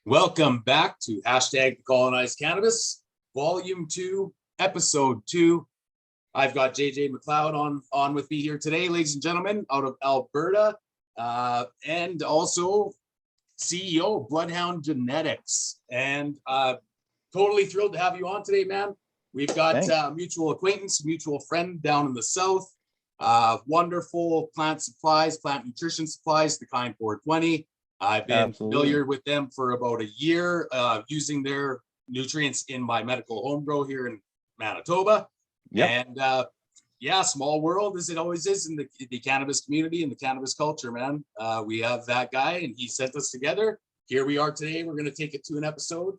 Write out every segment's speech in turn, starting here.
Welcome back to #decolonizecannabis, Vol.2, Ep.2. I've got McLeod on with me here today, ladies and gentlemen, out of Alberta, and also CEO of Bloodhound Genetics. And totally thrilled to have you on today, man. We've got mutual acquaintance, mutual friend down in the south. Wonderful plant supplies, plant nutrition supplies, the kind 420. I've been familiar with them for about a year, using their nutrients in my medical home grow here in Manitoba. Yep. And yeah, small world as it always is in the cannabis community and the cannabis culture, man. We have that guy and he sent us together. Here we are today. We're going to take it to an episode.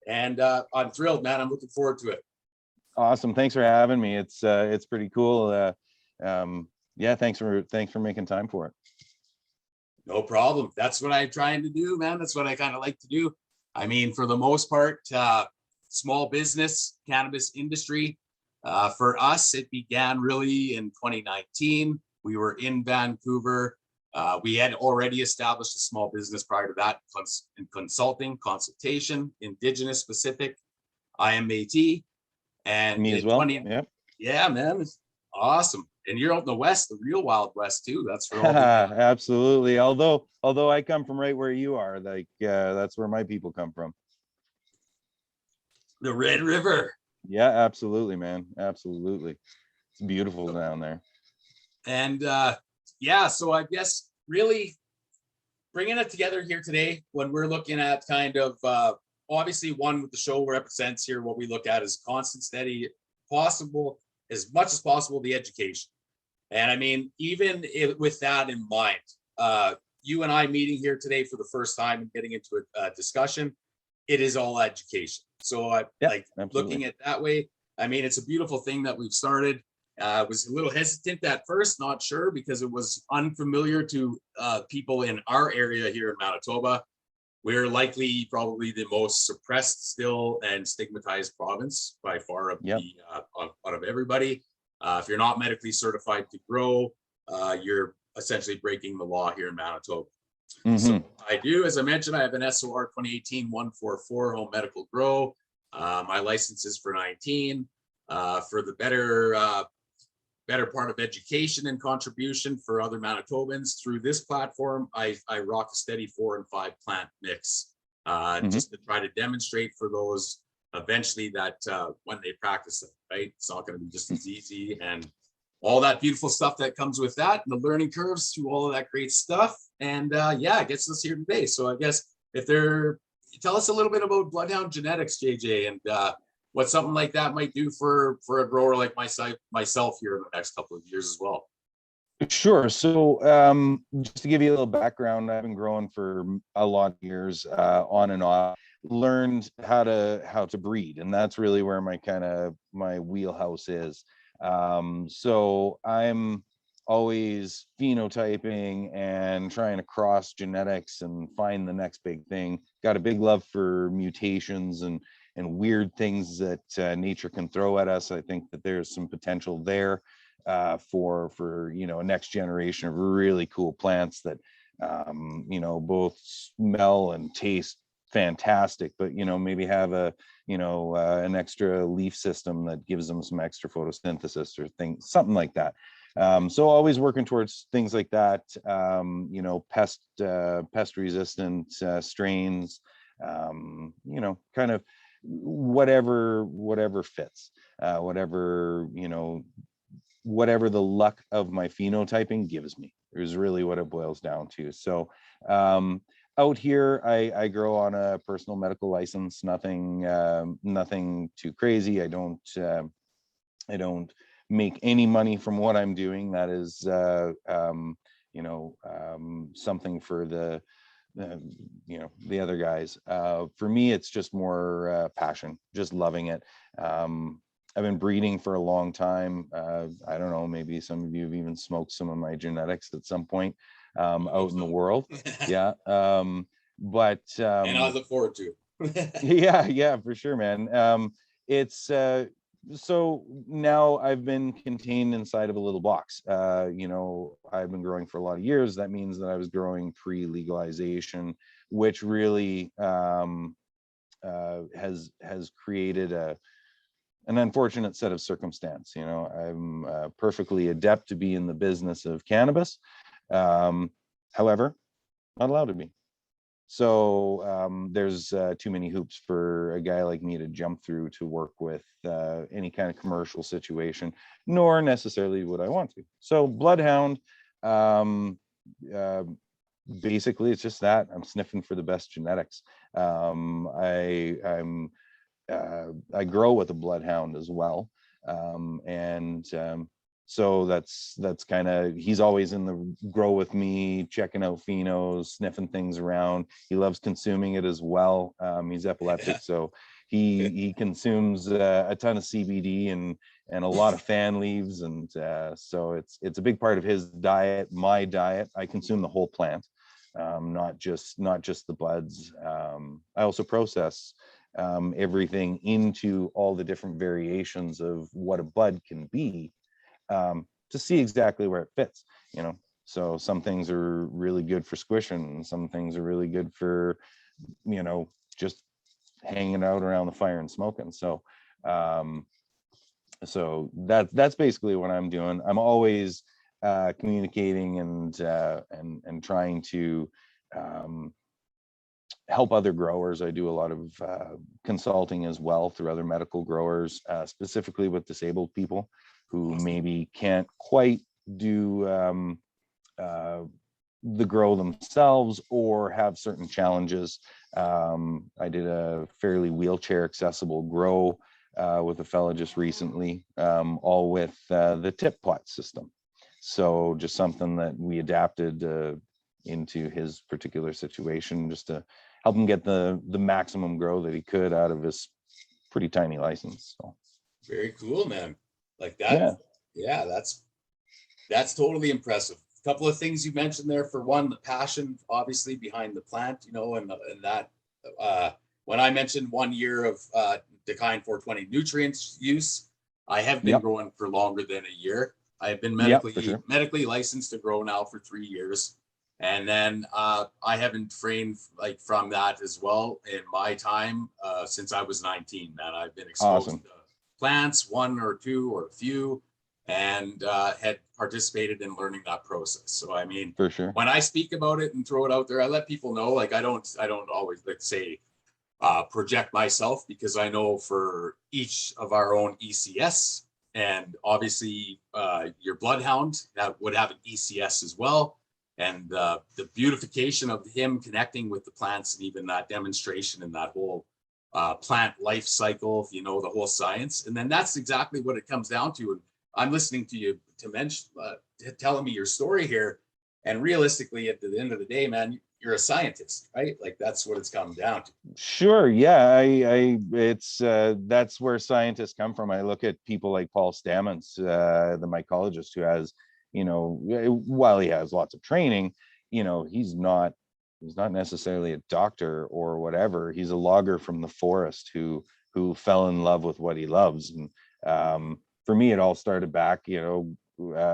And I'm thrilled, man. I'm looking forward to it. Awesome. Thanks for having me. It's pretty cool. Yeah, thanks for making time for it. No problem. That's what I'm trying to do, man. That's what I kind of like to do. I mean, for the most part, small business, cannabis industry. For us, it began really in 2019. We were in Vancouver. We had already established a small business prior to that in consulting, consultation, Indigenous specific. I am Metis. And me as well. Yep. Yeah, man. It's awesome. And you're out in the West, the real Wild West too. That's for all. Absolutely. Although I come from right where you are, like that's where my people come from. The Red River. Yeah, absolutely, man. Absolutely. It's beautiful down there. And yeah, so I guess really bringing it together here today when we're looking at kind of obviously one with the show represents here what we look at as constant, steady, possible, as much as possible, the education. And I mean, even with that in mind, you and I meeting here today for the first time and getting into a discussion, it is all education. So like looking at it that way, I mean, it's a beautiful thing that we've started. Was a little hesitant at first, not sure, because it was unfamiliar to people in our area here in Manitoba. We're likely probably the most suppressed still and stigmatized province by far of out of everybody. If you're not medically certified to grow, you're essentially breaking the law here in Manitoba. Mm-hmm. So I do, as I mentioned, I have an SOR 2018-144 home medical grow. My license is for 19. For the better part of education and contribution for other Manitobans through this platform, I rock a steady 4 and 5 plant mix, just to try to demonstrate for those eventually that when they practice it, right? It's not going to be just as easy and all that beautiful stuff that comes with that, and the learning curves through all of that great stuff. And yeah, it gets us here today. So I guess tell us a little bit about Bloodhound Genetics, JJ, and what something like that might do for a grower like myself here in the next couple of years as well. Sure. So just to give you a little background, I've been growing for a lot of years, on and off. Learned how to breed, and that's really where my wheelhouse is. So I'm always phenotyping and trying to cross genetics and find the next big thing. Got a big love for mutations and weird things that nature can throw at us. I think that there's some potential there for a next generation of really cool plants that both smell and taste fantastic, but maybe have an extra leaf system that gives them some extra photosynthesis or something like that. So always working towards things like that. Pest resistant strains, kind of whatever fits, whatever the luck of my phenotyping gives me is really what it boils down to. So out here, I grow on a personal medical license, nothing too crazy. I don't make any money from what I'm doing. That is, something for the other guys. For me, it's just more passion, just loving it. I've been breeding for a long time. I don't know, maybe some of you have even smoked some of my genetics at some point out in the world. Yeah. But and I look forward to yeah, for sure, man. It's so now I've been contained inside of a little box. You know, I've been growing for a lot of years. That means that I was growing pre-legalization, which really has created an unfortunate set of circumstance. You know, I'm perfectly adept to be in the business of cannabis. However, not allowed to be. So there's too many hoops for a guy like me to jump through to work with any kind of commercial situation, nor necessarily would I want to. So Bloodhound, um, uh, basically, it's just that I'm sniffing for the best genetics. I grow with a bloodhound as well, and so that's kind of, he's always in the grow with me, checking out phenos, sniffing things around. He loves consuming it as well. He's epileptic, so he consumes a ton of CBD and a lot of fan leaves, and so it's a big part of his diet. My diet, I consume the whole plant, not just the buds. I also process everything into all the different variations of what a bud can be, to see exactly where it fits, you know. So some things are really good for squishing, some things are really good for, you know, just hanging out around the fire and smoking. So so that's basically what I'm doing. I'm always communicating and trying to help other growers. I do a lot of consulting as well through other medical growers, specifically with disabled people who maybe can't quite do the grow themselves or have certain challenges. I did a fairly wheelchair accessible grow with a fella just recently, all with the tip pot system. So just something that we adapted into his particular situation, just to help him get the maximum grow that he could out of his pretty tiny license. So Very cool, man. Like that. Yeah, that's totally impressive. A couple of things you mentioned there. For one, the passion obviously behind the plant, you know, and that when I mentioned 1 year of Decline 420 nutrients use, I have been growing for longer than a year. I have been medically licensed to grow now for 3 years. And then I haven't trained like from that as well in my time since I was 19, man. I've been exposed to plants, one or two or a few, and had participated in learning that process. So I mean, for sure, when I speak about it and throw it out there, I let people know, like I don't always, let's say, project myself, because I know for each of our own ECS, and obviously your Bloodhound that would have an ECS as well. And the beautification of him connecting with the plants, and even that demonstration and that whole plant life cycle, you know, the whole science. And then that's exactly what it comes down to. And I'm listening to you to mention, telling me your story here. And realistically, at the end of the day, man, you're a scientist, right? Like that's what it's come down to. Sure. Yeah. It's that's where scientists come from. I look at people like Paul Stamets, the mycologist, who has, you know, while he has lots of training, you know, he's not necessarily a doctor or whatever. He's a logger from the forest who fell in love with what he loves. And for me, it all started back, you know,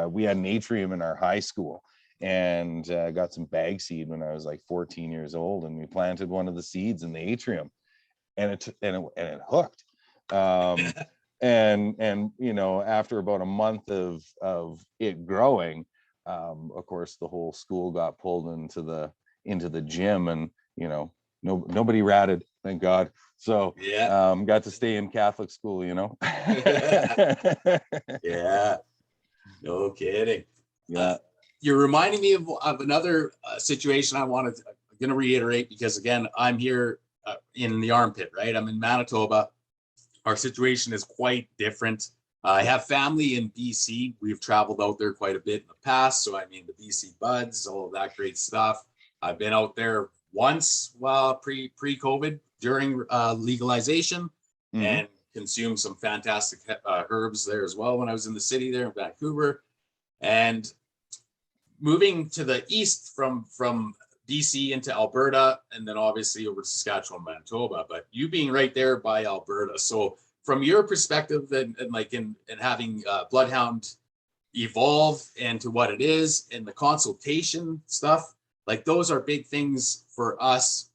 we had an atrium in our high school, and got some bag seed when I was like 14 years old, and we planted one of the seeds in the atrium, and it hooked. And you know, after about a month of it growing, of course the whole school got pulled into the gym, and you know, nobody ratted, thank God. So got to stay in Catholic school, you know. Yeah, no kidding. Yeah. You're reminding me of another situation I'm going to reiterate, because again, I'm here in the armpit, right? I'm in Manitoba. Our situation is quite different. I have family in BC. We've traveled out there quite a bit in the past. So I mean, the BC buds, all of that great stuff. I've been out there once pre-COVID during legalization, and consumed some fantastic herbs there as well when I was in the city there in Vancouver. And moving to the east from BC into Alberta, and then obviously over to Saskatchewan, Manitoba, but you being right there by Alberta. So from your perspective and like in having Bloodhound evolve into what it is and the consultation stuff, like those are big things for us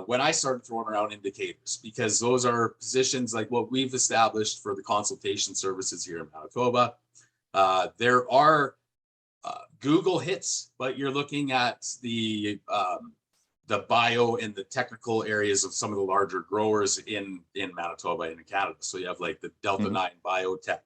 when I started throwing around indicators, because those are positions like what we've established for the consultation services here in Manitoba. There are Google hits, but you're looking at the bio and the technical areas of some of the larger growers in Manitoba and in Canada. So you have like the Delta 9 Biotech.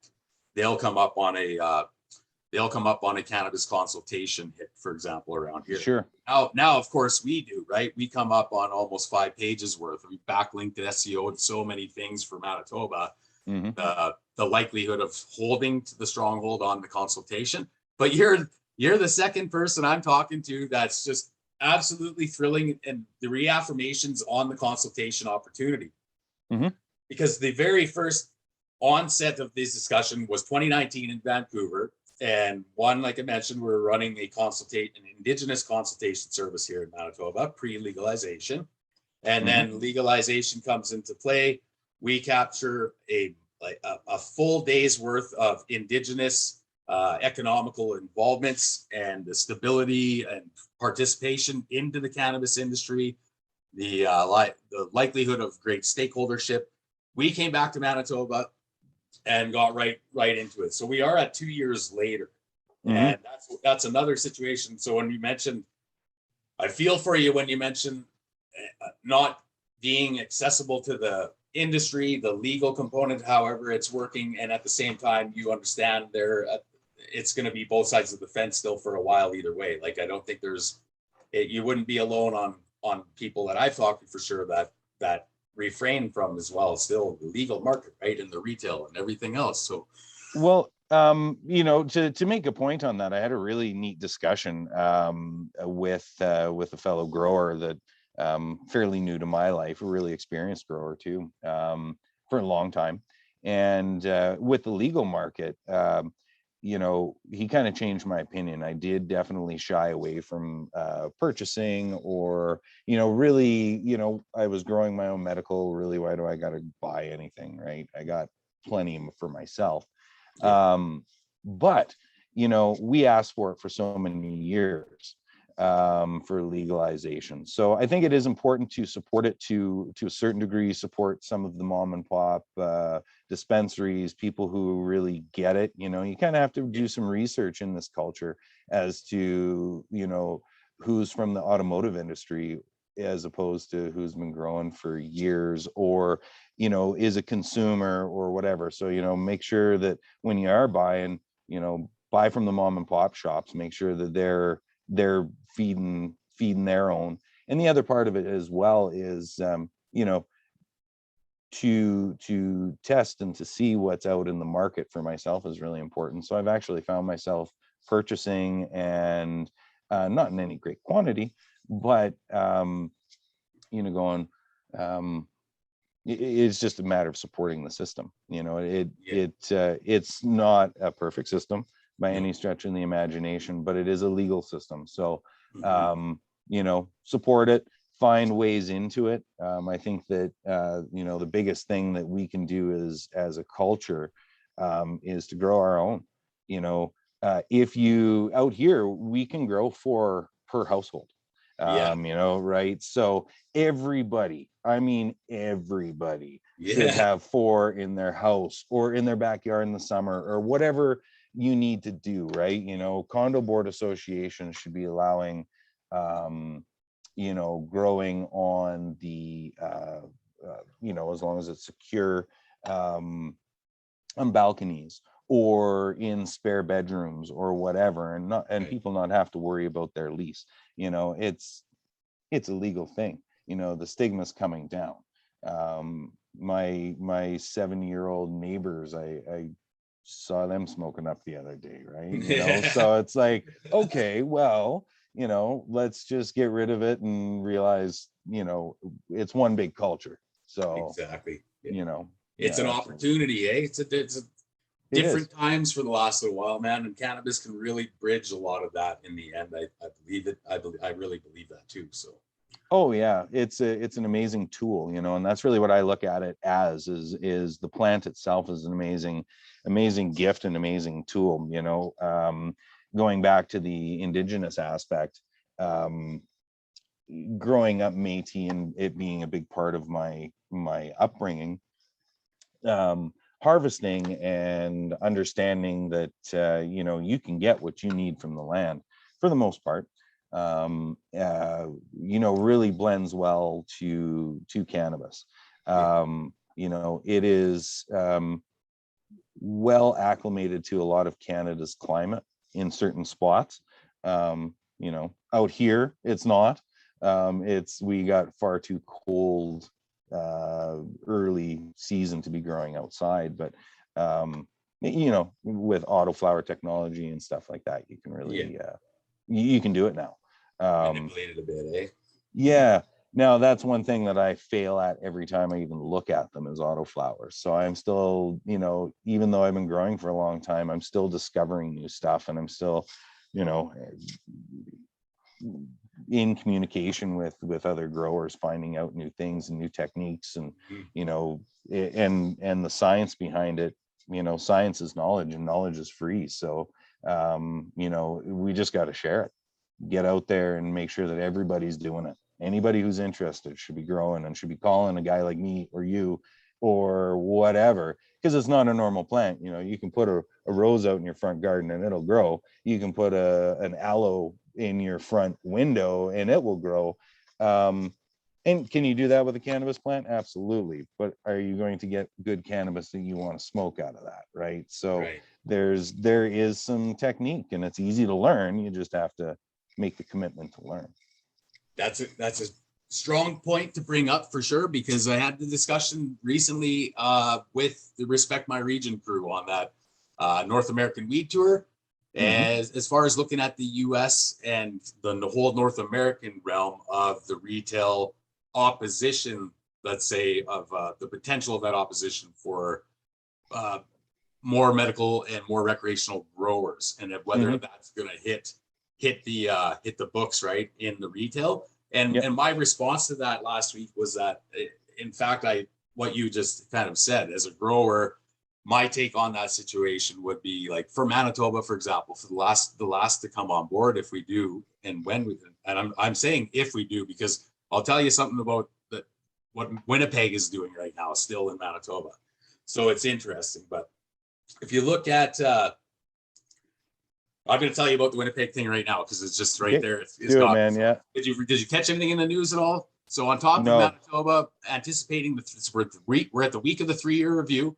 They'll come up on a cannabis consultation hit, for example, around here. Sure. Now, of course, we do, right? We come up on almost 5 pages worth. We backlinked to SEO and so many things for Manitoba. The likelihood of holding to the stronghold on the consultation. But you're the second person I'm talking to that's just absolutely thrilling, and the reaffirmations on the consultation opportunity. Because the very first onset of this discussion was 2019 in Vancouver. And one, like I mentioned, we're running an Indigenous consultation service here in Manitoba, pre-legalization. And then legalization comes into play. We capture a full day's worth of Indigenous economical involvements and the stability and participation into the cannabis industry, the likelihood of great stakeholdership. We came back to Manitoba and got right into it. So we are at 2 years later, and that's another situation. So when you mentioned, I feel for you when you mention not being accessible to the industry, the legal component, however it's working, and at the same time you understand it's going to be both sides of the fence still for a while either way. Like I don't think you wouldn't be alone on people that I've talked to for sure that refrain from as well, still the legal market, right, and the retail and everything else. So well, to make a point on that, I had a really neat discussion with a fellow grower that fairly new to my life, a really experienced grower too, for a long time. And with the legal market, he kind of changed my opinion. I did definitely shy away from purchasing or, really, I was growing my own medical. Really, why do I got to buy anything, right? I got plenty for myself. But, we asked for it for so many years for legalization. So I think it is important to support it to a certain degree, support some of the mom and pop dispensaries, people who really get it. You kind of have to do some research in this culture as to, who's from the automotive industry as opposed to who's been growing for years or, is a consumer or whatever. So, make sure that when you are buying, buy from the mom and pop shops, make sure that they're feeding their own. And the other part of it as well is, to test and to see what's out in the market for myself is really important. So I've actually found myself purchasing and not in any great quantity, but going, it's just a matter of supporting the system. It's not a perfect system by any stretch in the imagination, but it is a legal system. So, support it, find ways into it. I think that, the biggest thing that we can do is as a culture is to grow our own. If you out here, we can grow 4 per household. Right? So everybody should have 4 in their house or in their backyard in the summer or whatever you need to do, right? Condo board associations should be allowing, growing on the, as long as it's secure, on balconies or in spare bedrooms or whatever, and people not have to worry about their lease. It's a legal thing. The stigma's coming down. My 7-year-old neighbors, I saw them smoking up the other day, right? So it's like, okay, well, let's just get rid of it and realize, it's one big culture. So exactly, it's an opportunity, eh? It's a different times for the last little while, man, and cannabis can really bridge a lot of that in the end. I believe it. I really believe that too. So Oh yeah, it's an amazing tool, and that's really what I look at it as is the plant itself is an amazing gift and amazing tool, going back to the Indigenous aspect, um, growing up Métis and it being a big part of my upbringing, harvesting and understanding that you can get what you need from the land for the most part, really blends well to cannabis. It is well acclimated to a lot of Canada's climate in certain spots. Out here it's not. We got far too cold early season to be growing outside, but with autoflower technology and stuff like that, you can really you can do it now. Manipulated a bit, eh? Yeah. Now that's one thing that I fail at every time I even look at them is autoflowers. So I'm still, even though I've been growing for a long time, I'm still discovering new stuff, and I'm still, in communication with other growers, finding out new things and new techniques, and and the science behind it. Science is knowledge, and knowledge is free. So we just got to share it, get out there and make sure that everybody's doing it. Anybody who's interested should be growing and should be calling a guy like me or you or whatever, because it's not a normal plant. You can put a rose out in your front garden and it'll grow. You can put an aloe in your front window and it will grow. And can you do that with a cannabis plant? Absolutely. But are you going to get good cannabis that you want to smoke out of that? Right. So Right. there is some technique, and it's easy to learn. You just have to make the commitment to learn. That's a strong point to bring up for sure, because I had the discussion recently with the Respect My Region crew on that North American weed tour. As far as looking at the US and the whole North American realm of the retail opposition, let's say, of the potential of that opposition for more medical and more recreational growers, and whether that's going to hit the books right in the retail. And my response to that last week was that, in fact, what you just kind of said, as a grower, my take on that situation would be like, for Manitoba, for example, for the last to come on board, if we do, and when we, and I'm saying if we do, because I'll tell you something about what Winnipeg is doing right now, still in Manitoba. So it's interesting. But if you look at, I'm going to tell you about the Winnipeg thing right now, because it's just right there. It's do it, man. Yeah. Did you catch anything in the news at all? So on top of Manitoba anticipating we're at the week of the 3-year review.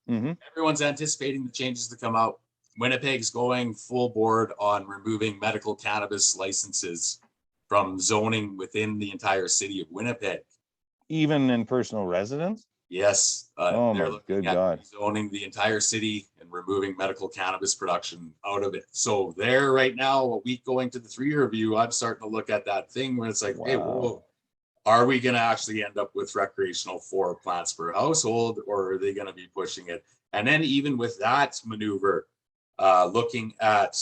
Everyone's anticipating the changes to come out. Winnipeg's going full board on removing medical cannabis licenses from zoning within the entire city of Winnipeg. Even in personal residence? Yes. Oh they're my looking good at God. zoning the entire city and removing medical cannabis production out of it. So they're right now, a week going to the 3-year review, I'm starting to look at that thing where it's like, hey, whoa, are we going to actually end up with recreational 4 plants per household, or are they going to be pushing it? And then even with that maneuver, looking at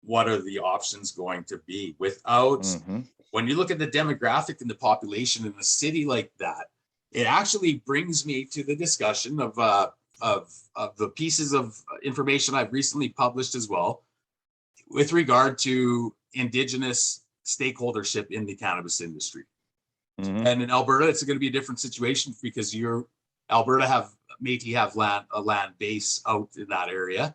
what are the options going to be without, when you look at the demographic and the population in a city like that, it actually brings me to the discussion of the pieces of information I've recently published as well, with regard to Indigenous stakeholdership in the cannabis industry. And in Alberta, it's going to be a different situation, because Métis have a land base out in that area.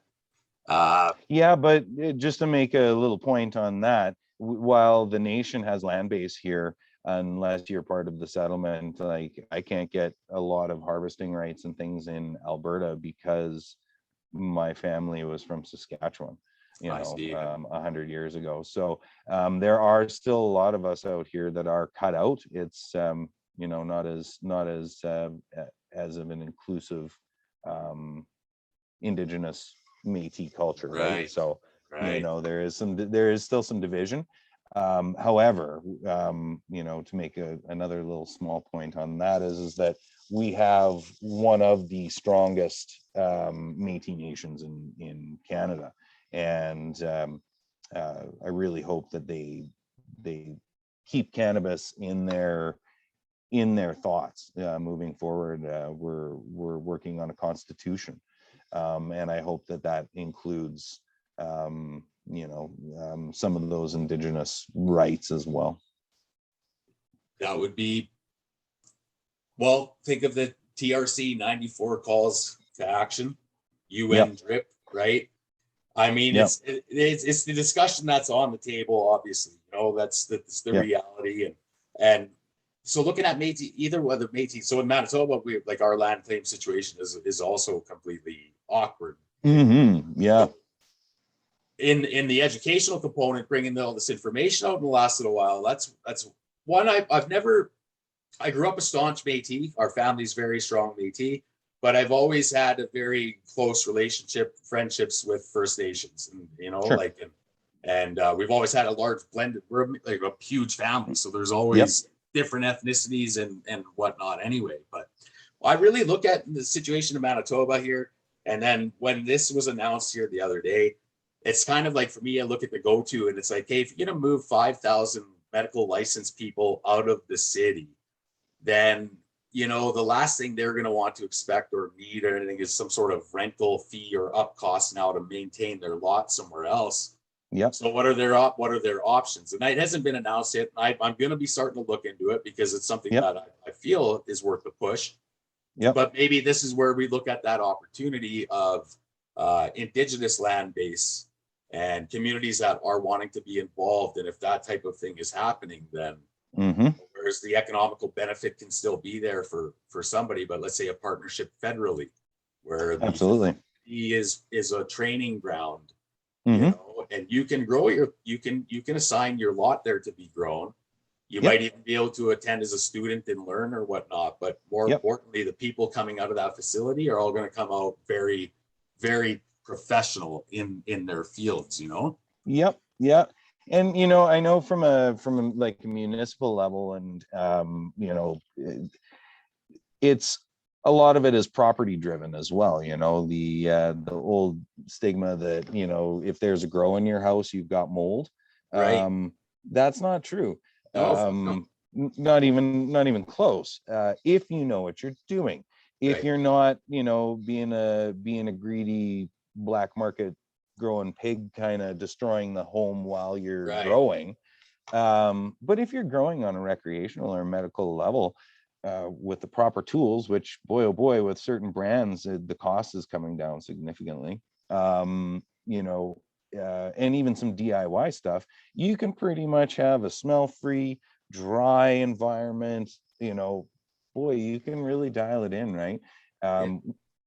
But just to make a little point on that, while the nation has land base here, unless you're part of the settlement, like I can't get a lot of harvesting rights and things in Alberta because my family was from Saskatchewan, 100 years ago. So there are still a lot of us out here that are cut out. It's not as of an inclusive Indigenous Métis culture, right? So there is still some division. However, to make another little small point on that is that we have one of the strongest Métis nations in Canada, and I really hope that they keep cannabis in their thoughts moving forward. We're working on a constitution, and I hope that includes some of those Indigenous rights as well. That would be, well, think of the TRC 94 calls to action, UN drip, right? I mean, it's the discussion that's on the table, obviously, that's the reality. And so looking at Métis, either whether Métis, so in Manitoba, we like our land claim situation is also completely awkward. Mm-hmm. Yeah. So in the educational component, bringing all this information out in the last little while, that's one I grew up a staunch Métis. Our family's very strong Métis, but I've always had a very close friendships with First Nations, and sure. And we've always had a large blended. We're like a huge family, so there's always different ethnicities and whatnot. Anyway, but I really look at the situation in Manitoba here, and then when this was announced here the other day, it's kind of like, for me, I look at the go-to, and it's like, hey, if you're gonna move 5,000 medical licensed people out of the city, then the last thing they're going to want to expect or need or anything is some sort of rental fee or up cost now to maintain their lot somewhere else. Yeah. So what are their options? And it hasn't been announced yet. I'm going to be starting to look into it because it's something that I feel is worth the push. Yeah. But maybe this is where we look at that opportunity of Indigenous land base and communities that are wanting to be involved. And if that type of thing is happening, then whereas the economical benefit can still be there for somebody, but let's say a partnership federally, where the absolutely is a training ground, and you can grow you can assign your lot there to be grown. You might even be able to attend as a student and learn or whatnot. But more importantly, the people coming out of that facility are all going to come out very, very professional in their fields. Yep. Yeah. And I know from a like a municipal level, and it's a lot of it is property driven as well. The old stigma that if there's a grow in your house, you've got mold. Right. That's not true. No. Not even close. If you know what you're doing, if you're not being a greedy black market growing pig, kind of destroying the home while you're growing. But if you're growing on a recreational or medical level with the proper tools, which boy oh boy, with certain brands the cost is coming down significantly, and even some DIY stuff, you can pretty much have a smell-free, dry environment. Boy, you can really dial it in, right?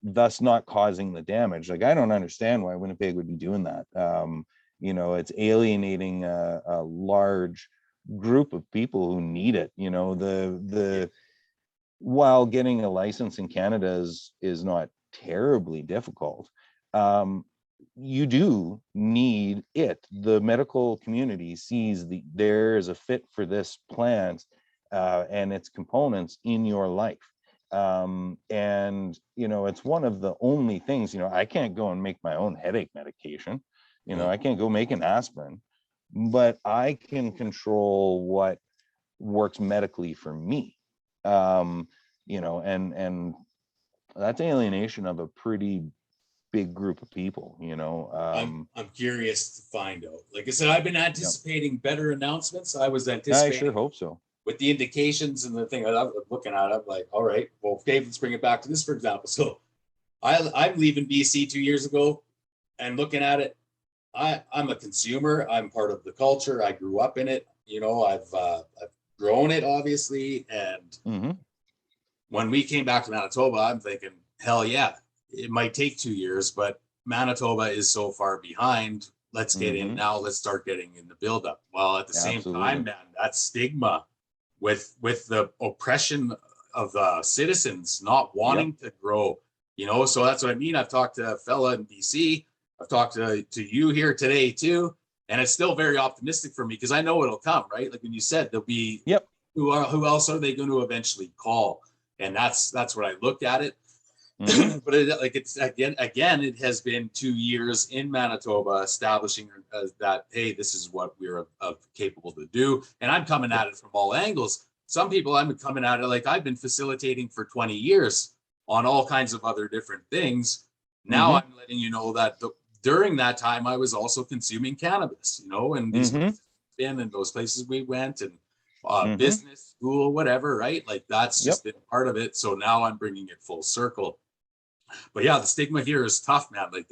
Thus not causing the damage. Like, I don't understand why Winnipeg would be doing that. It's alienating a large group of people who need it. While getting a license in Canada is not terribly difficult, you do need it. The medical community sees there is a fit for this plant and its components in your life. It's one of the only things, I can't go and make my own headache medication. I can't go make an aspirin, but I can control what works medically for me. And that's alienation of a pretty big group of people. I'm curious to find out. Like I said, I've been anticipating better announcements. I was anticipating. I sure hope so. With the indications and the thing I was looking at, I'm like, all right, well, Dave, let's bring it back to this, for example. So I'm leaving BC 2 years ago, and looking at it, I'm a consumer. I'm part of the culture. I grew up in it. I've grown it, obviously. And when we came back to Manitoba, I'm thinking, hell yeah, it might take 2 years, but Manitoba is so far behind. Let's get in now. Let's start getting in the buildup. Well, at the same time, man, that stigma with the oppression of the citizens not wanting to grow, so that's what I mean. I've talked to a fella in BC. I've talked to you here today too, and it's still very optimistic for me because I know it'll come, right? Like when you said there'll be who else are they going to eventually call? And that's what I looked at it. But it's again, it has been 2 years in Manitoba establishing that, hey, this is what we're capable to do. And I'm coming at it from all angles. Some people, I'm coming at it like I've been facilitating for 20 years on all kinds of other different things. Now I'm letting you know that during that time, I was also consuming cannabis, and these been in those places we went, and business, school, whatever, right? Like that's just been part of it. So now I'm bringing it full circle. But yeah, the stigma here is tough, man. Like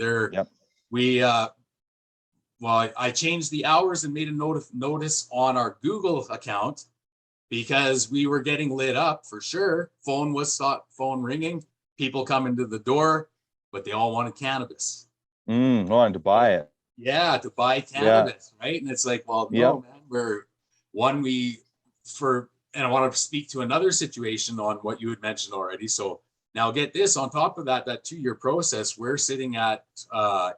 I changed the hours and made a notice on our Google account because we were getting lit up for sure. Phone ringing, people coming to the door, but they all wanted cannabis. Wanted to buy it. Yeah, to buy cannabis, right? And it's like, well, no, man, and I want to speak to another situation on what you had mentioned already. So now get this, on top of that 2-year process, we're sitting at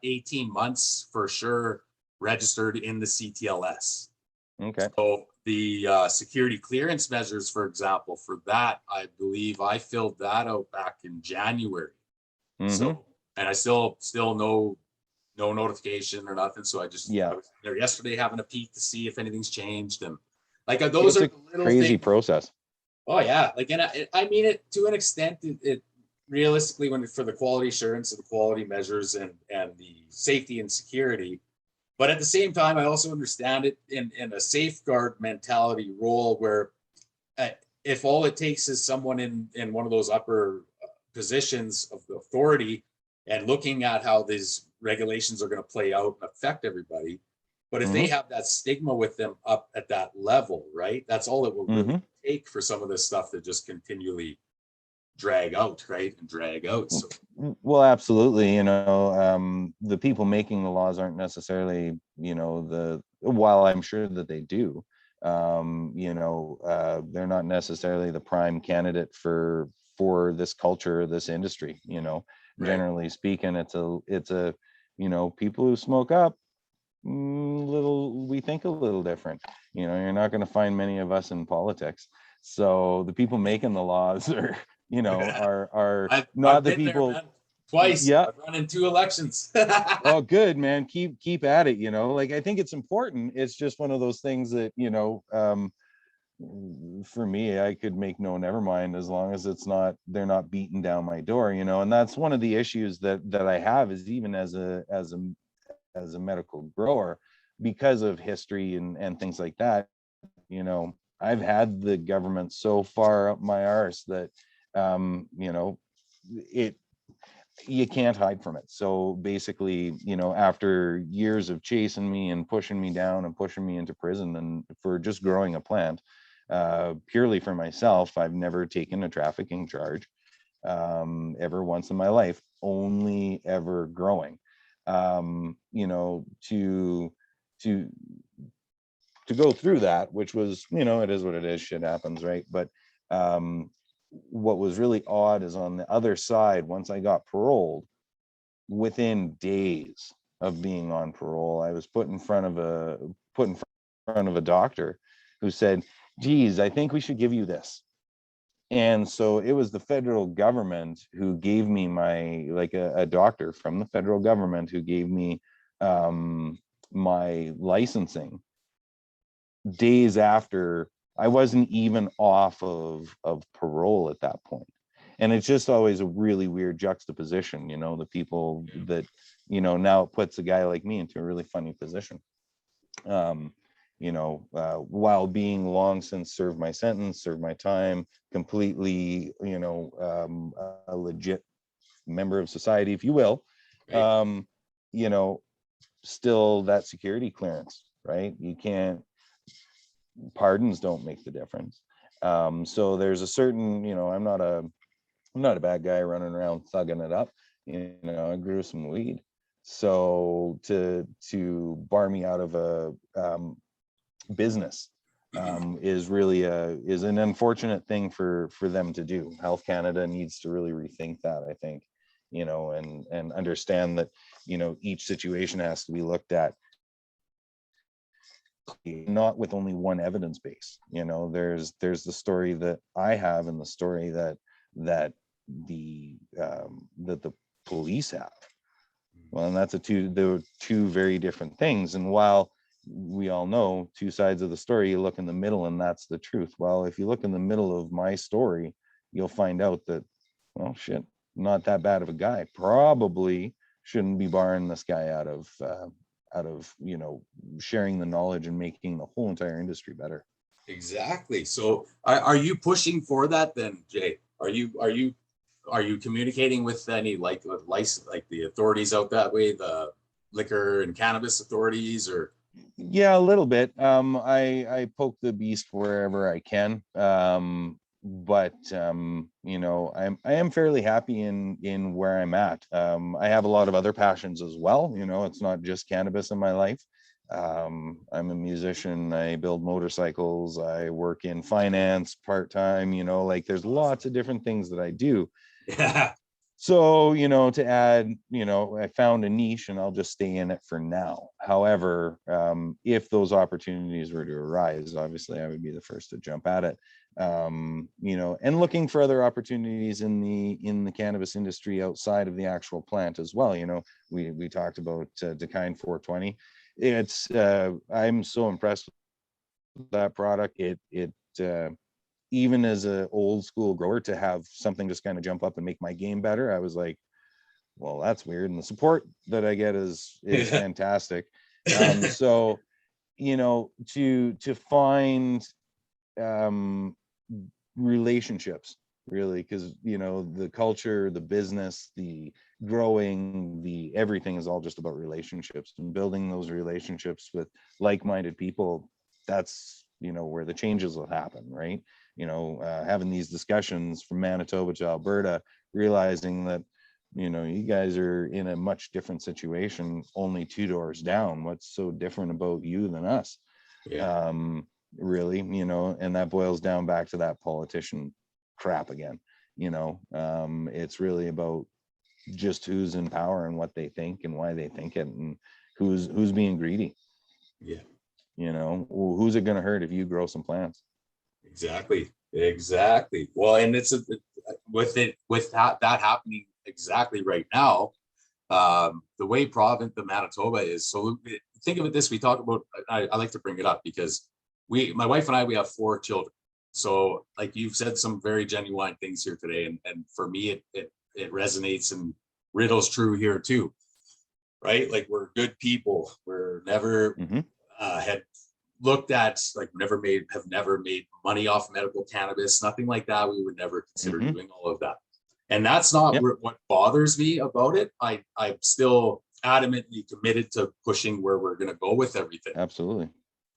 18 months for sure registered in the CTLS. Okay. So the security clearance measures, for example, for that, I believe I filled that out back in January. So, and I still no notification or nothing. So I was there yesterday having a peek to see if anything's changed. And like those are the little crazy things. Process. Oh yeah, like, and I mean it to an extent. It realistically, for the quality assurance and the quality measures and the safety and security, but at the same time, I also understand it in a safeguard mentality role where if all it takes is someone in one of those upper positions of authority and looking at how these regulations are going to play out and affect everybody. But if they have that stigma with them up at that level, right? That's all it will really take for some of this stuff to just continually drag out, right? And drag out. So. Well, absolutely. The people making the laws aren't necessarily, while I'm sure that they do, they're not necessarily the prime candidate for this culture, this industry, Generally speaking, it's a people who smoke up, we think a little different. You're not going to find many of us in politics. So the people making the laws are not the people there, twice. Yeah, I've run in 2 elections. Oh, good, man. Keep at it. I think it's important. It's just one of those things that for me, I could make no never mind as long as they're not beating down my door. And that's one of the issues that I have, is even as a medical grower, because of history and things like that. I've had the government so far up my arse that you can't hide from it. So basically, after years of chasing me and pushing me down and pushing me into prison and for just growing a plant, purely for myself, I've never taken a trafficking charge ever once in my life, only ever growing. To go through that, which was, it is what it is, shit happens, right? But what was really odd is on the other side, once I got paroled, within days of being on parole, I was put in front of a doctor who said, geez, I think we should give you this. And so it was the federal government who gave me a doctor from the federal government who gave me my licensing days after I wasn't even off of parole at that point. And it's just always a really weird juxtaposition, the people that, now it puts a guy like me into a really funny position. While being long since served my sentence, served my time, completely, a legit member of society, if you will, still that security clearance, right? You can't, pardons don't make the difference. So there's a certain, I'm not a bad guy running around thugging it up. I grew some weed. So to bar me out of a business is really is an unfortunate thing for them to do. Health Canada needs to really rethink that, I think, and understand that, each situation has to be looked at not with only one evidence base. There's the story that I have and the story that that the police have. Well, and that's they're two very different things. And while we all know two sides of the story, you look in the middle and that's the truth. Well, if you look in the middle of my story, you'll find out that, well, shit, not that bad of a guy. Probably shouldn't be barring this guy out of sharing the knowledge and making the whole entire industry better. Exactly. So are you pushing for that then, Jay? Are you communicating with any like the authorities out that way, the liquor and cannabis authorities, or? Yeah, a little bit. I poke the beast wherever I can. But I am fairly happy in where I'm at. I have a lot of other passions as well. It's not just cannabis in my life. I'm a musician. I build motorcycles. I work in finance part-time. There's lots of different things that I do. Yeah. So, to add, I found a niche and I'll just stay in it for now. However, if those opportunities were to arise, obviously I would be the first to jump at it. And looking for other opportunities in the cannabis industry outside of the actual plant as well. We talked about Decline 420. It's I'm so impressed with that product. It even as an old school grower, to have something just kind of jump up and make my game better, I was like, well, that's weird. And the support that I get is fantastic. So, to find relationships, really, because the culture, the business, the growing, the everything is all just about relationships, and building those relationships with like-minded people. That's where the changes will happen, right? Having these discussions from Manitoba to Alberta, realizing that you guys are in a much different situation, only 2 doors down. What's so different about you than us? Yeah. Really, and that boils down back to that politician crap again. It's really about just who's in power and what they think and why they think it, and who's being greedy. Yeah. Who's it going to hurt if you grow some plants? Exactly. Well, and it's with that happening exactly right now. The way the Manitoba is, so think of it this, we talk about, I like to bring it up because my wife and I, we have 4 children. So like you've said some very genuine things here today. And for me, it resonates and riddles true here too, right? Like we're good people. We're never had looked at, like have never made money off medical cannabis, nothing like that. We would never consider doing all of that. And that's not what bothers me about it. I'm still adamantly committed to pushing where we're going to go with everything. Absolutely.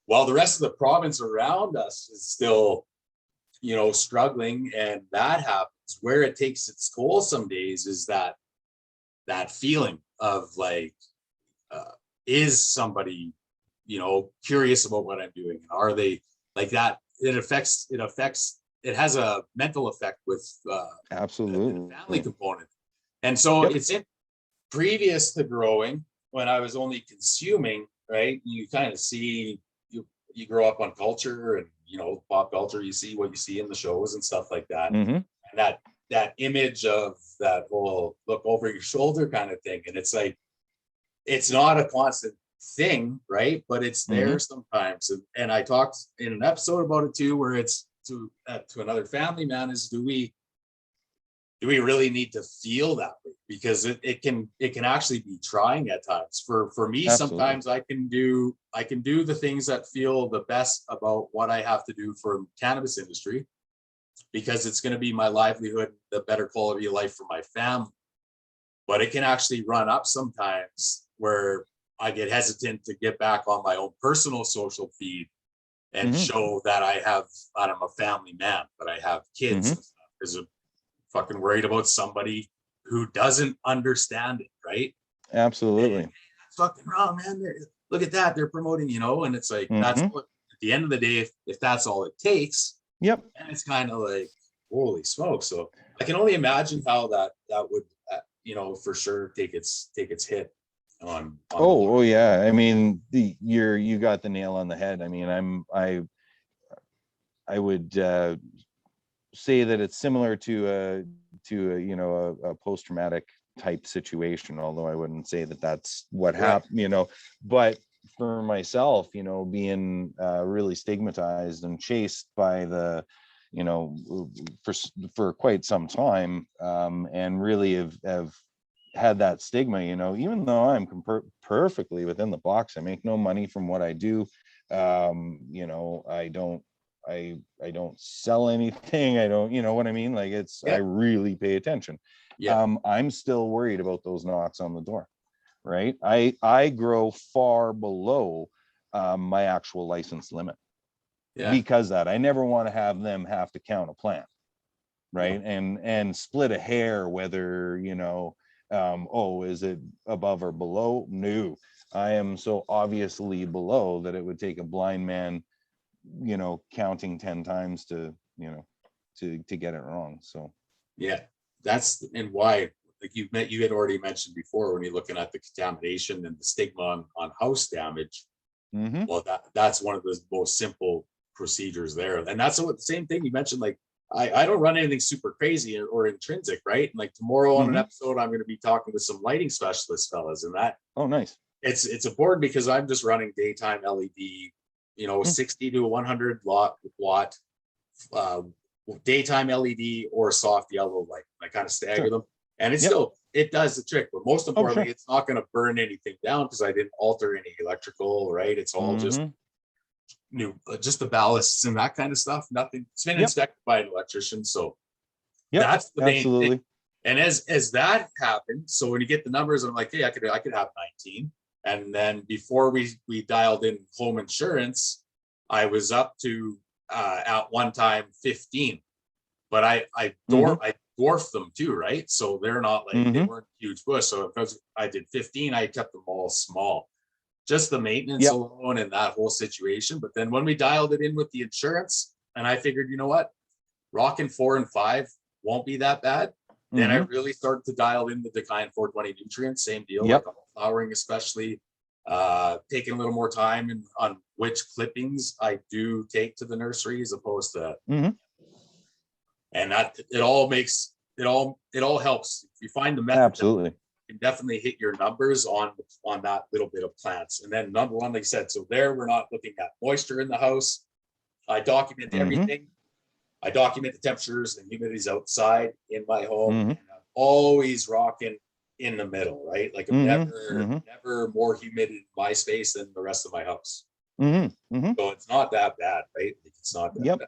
While the rest of the province around us is still, struggling, and that happens. Where it takes its toll some days is that feeling of like, is somebody, curious about what I'm doing? Are they like that? It has a mental effect with absolutely the family component. And so it's previous to growing, when I was only consuming, right? You kind of see, you grow up on culture and, pop culture, you see what you see in the shows and stuff like that. And that image of that whole look over your shoulder kind of thing. And it's like, it's not a constant thing, right? But it's there sometimes. And I talked in an episode about it too, where it's to another family man, is do we really need to feel that way? Because it can actually be trying at times. For me, absolutely. Sometimes I can do the things that feel the best about what I have to do for the cannabis industry, because it's going to be my livelihood, the better quality of life for my family. But it can actually run up sometimes where I get hesitant to get back on my own personal social feed and show that I'm a family man, that I have kids and stuff, because I'm fucking worried about somebody who doesn't understand it, right? Absolutely. And, that's fucking wrong, man. Look at that. They're promoting, and it's like, that's what, at the end of the day, if that's all it takes, and it's kind of like, holy smoke. So I can only imagine how that would, for sure take its hit on yeah. I mean, you got the nail on the head. I mean, I would say that it's similar to a post-traumatic type situation, although I wouldn't say that that's what happened, but for myself, being really stigmatized and chased by the, for quite some time, and really have had that stigma, even though I'm perfectly within the box, I make no money from what I do. I don't sell anything. I don't, what I mean? Like I really pay attention. I'm still worried about those knocks on the door, right? I grow far below my actual license limit because that I never want to have them have to count a plant, right? And split a hair, whether, is it above or below? No, I am so obviously below that it would take a blind man, counting 10 times to get it wrong. So that's and why, like you had already mentioned before, when you're looking at the contamination and the stigma on house damage. Well, that's one of the most simple procedures there, and that's the same thing you mentioned. Like I don't run anything super crazy or intrinsic, right? And like tomorrow on an episode, I'm going to be talking with some lighting specialist fellas, and that nice. It's important because I'm just running daytime LED, 60 to 100 watt daytime LED or soft yellow light. I kind of stagger them, and it does the trick. But most importantly, it's not going to burn anything down because I didn't alter any electrical, right? It's all just just the ballasts and that kind of stuff. Nothing. It's been inspected by an electrician, so that's the main thing. And as that happened, so when you get the numbers, I'm like, hey, I could have 19. And then before we dialed in home insurance, I was up to at one time 15. But I dwarfed them too, right? So they're not like they weren't huge bush. So because I did 15, I kept them all small. Just the maintenance alone and that whole situation. But then when we dialed it in with the insurance, and I figured, you know what, rocking 4 and 5 won't be that bad. Then I really started to dial in the Decline 420 nutrients, same deal, like on flowering, especially taking a little more time on which clippings I do take to the nursery as opposed to, and that it all helps. If you find the method, absolutely, you can definitely hit your numbers on that little bit of plants. And then number one, like I said, so there we're not looking at moisture in the house. I document everything. I document the temperatures and humidities outside in my home. And I'm always rocking in the middle, right? Like I'm never more humid in my space than the rest of my house. So it's not that bad, right? It's not that bad.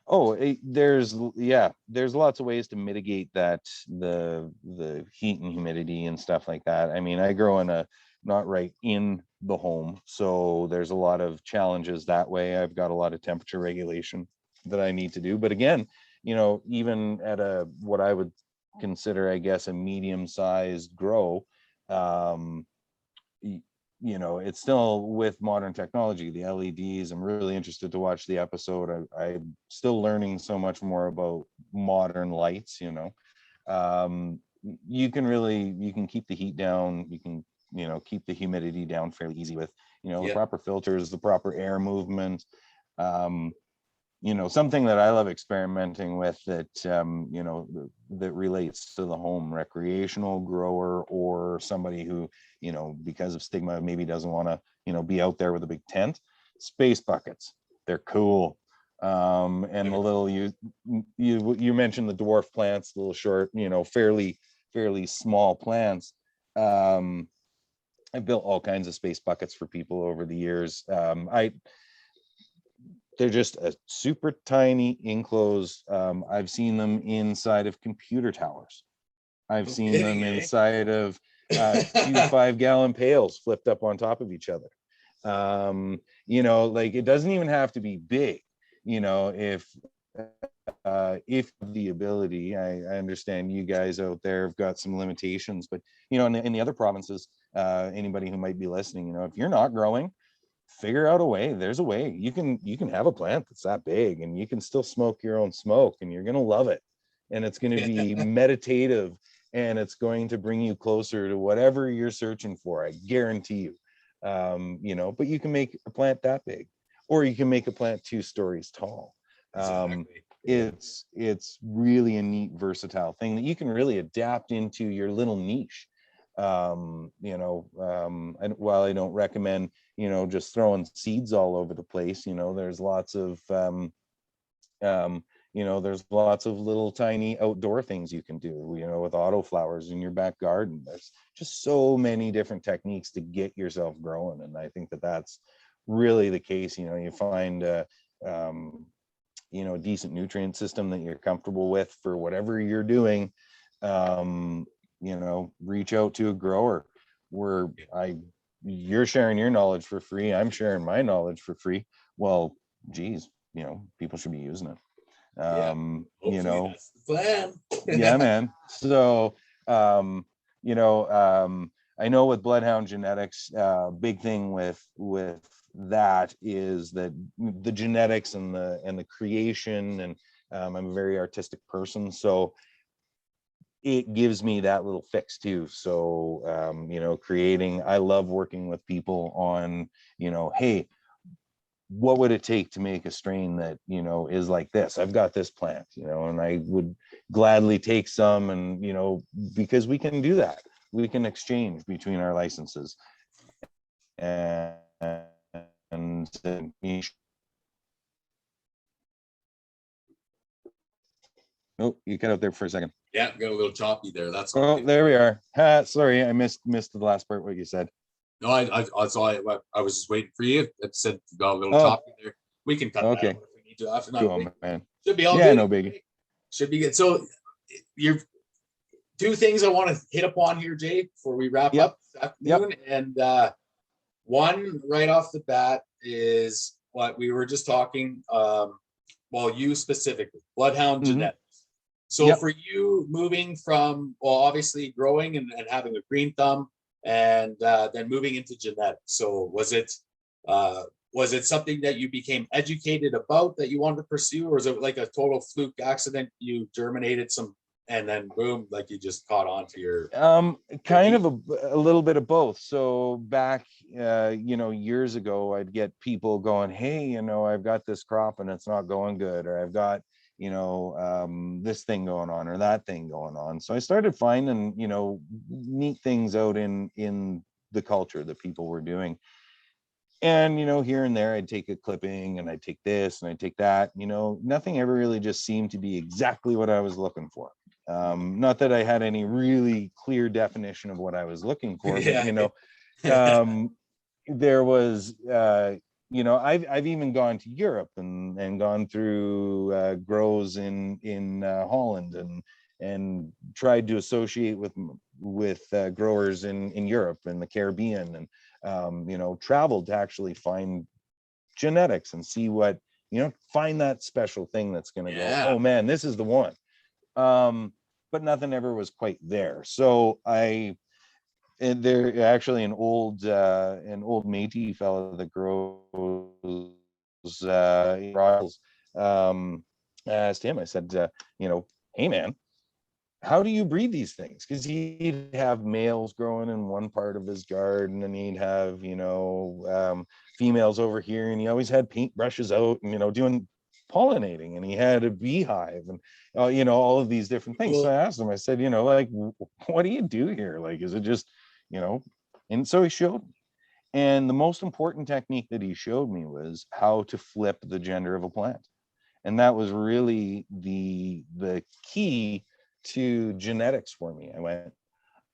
Oh, there's lots of ways to mitigate that, the heat and humidity and stuff like that. I mean, I grow not right in the home, so there's a lot of challenges that way. I've got a lot of temperature regulation that I need to do. But again, even at what I would consider, I guess, a medium-sized grow, it's still with modern technology, the LEDs. I'm really interested to watch the episode. I'm still learning so much more about modern lights. You can keep the heat down. You can, keep the humidity down fairly easy with, the proper filters, the proper air movement. Something that I love experimenting with that, that relates to the home recreational grower or somebody who, because of stigma, maybe doesn't want to, be out there with a big tent. Space buckets, they're cool. And the little, you mentioned the dwarf plants, little short, fairly small plants. I've built all kinds of space buckets for people over the years. They're just a super tiny enclosed. I've seen them inside of computer towers. I've seen them inside of 2 5-gallon pails flipped up on top of each other. Like it doesn't even have to be big. If the ability, I understand you guys out there have got some limitations, but in the other provinces, anybody who might be listening, if you're not growing, figure out a way. There's a way. You can have a plant that's that big and you can still smoke your own smoke and you're going to love it. And it's going to be meditative and it's going to bring you closer to whatever you're searching for. I guarantee you. But you can make a plant that big, or you can make a plant 2 stories tall. Exactly. it's really a neat versatile thing that you can really adapt into your little niche. And while I don't recommend, just throwing seeds all over the place, there's lots of there's lots of little tiny outdoor things you can do, with autoflowers in your back garden. There's just so many different techniques to get yourself growing. And I think that that's really the case. You find a decent nutrient system that you're comfortable with for whatever you're doing. Reach out to a grower where you're sharing your knowledge for free. I'm sharing my knowledge for free. Well, geez, people should be using it. That's the plan. Yeah, man. So, I know with Bloodhound genetics, big thing with that is that the genetics and the creation, and I'm a very artistic person, so it gives me that little fix too. So, I love working with people on, hey, what would it take to make a strain that, is like this? I've got this plant, and I would gladly take some, and, because we can do that. We can exchange between our licenses. And oh, you cut out there for a second. Yeah, got a little choppy there. That's okay. Oh, there we are. Sorry, I missed the last part, what you said. No, I was just waiting for you. It said got a little choppy there. We can cut that out if we need to. After cool, man. Should be all good. No biggie. Should be good. So, you're two things I want to hit upon here, Jay, before we wrap up this afternoon. And one right off the bat is what we were just talking. You specifically, Bloodhound genetics. So for you, moving from obviously growing and having a green thumb, and then moving into genetics. So was it something that you became educated about that you wanted to pursue, or was it like a total fluke accident? You germinated some, and then boom, like you just caught on to your kind of a little bit of both. So back years ago, I'd get people going, hey, I've got this crop and it's not going good, or I've got this thing going on or that thing going on. So I started finding neat things out in the culture that people were doing. And, here and there, I'd take a clipping and I'd take this and I'd take that. Nothing ever really just seemed to be exactly what I was looking for. Not that I had any really clear definition of what I was looking for, but, there was, I've even gone to Europe and gone through grows in Holland and tried to associate with growers in Europe and the Caribbean, and traveled to actually find genetics and see what, find that special thing that's going to go, oh man, this is the one. But nothing ever was quite there. So there actually an old Métis fellow that grows I asked him, I said, hey man, how do you breed these things? Because he'd have males growing in one part of his garden, and he'd have, females over here, and he always had paintbrushes out and, doing pollinating, and he had a beehive and, all of these different things. So I asked him, I said, like, what do you do here? Like, is it just, and so he showed me. And the most important technique that he showed me was how to flip the gender of a plant. And that was really the key to genetics for me. I went,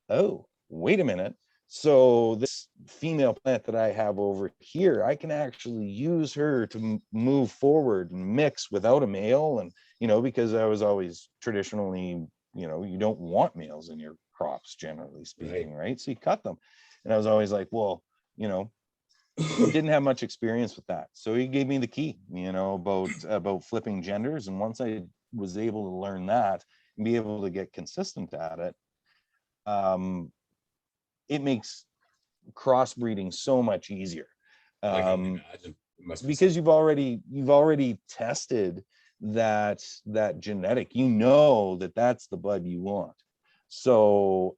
oh, wait a minute. So this female plant that I have over here, I can actually use her to move forward and mix without a male. And, because I was always traditionally, you don't want males in your crops, generally speaking, right? So you cut them. And I was always like, well, didn't have much experience with that. So he gave me the key, about flipping genders. And once I was able to learn that and be able to get consistent at it, it makes crossbreeding so much easier. I can imagine. Because you've already tested that genetic, that that's the bud you want. So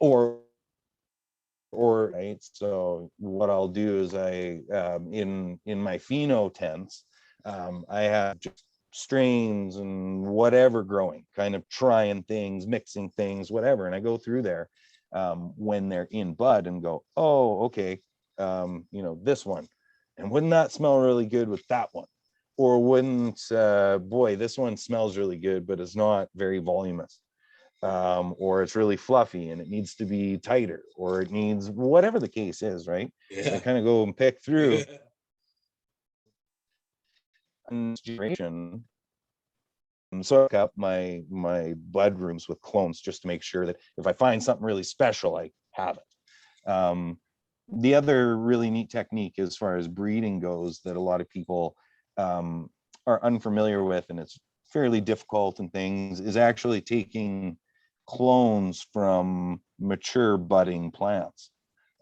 or right. So what I'll do is I in my pheno tents, I have just strains and whatever growing, kind of trying things, mixing things, whatever. And I go through there when they're in bud and go, oh, okay, this one. And wouldn't that smell really good with that one? Or wouldn't, boy, this one smells really good, but it's not very voluminous. Or it's really fluffy and it needs to be tighter, or it needs whatever the case is, right? Yeah. I kind of go and pick through. So I look up my bud rooms with clones just to make sure that if I find something really special, I have it. The other really neat technique as far as breeding goes that a lot of people are unfamiliar with, and it's fairly difficult and things, is actually taking clones from mature budding plants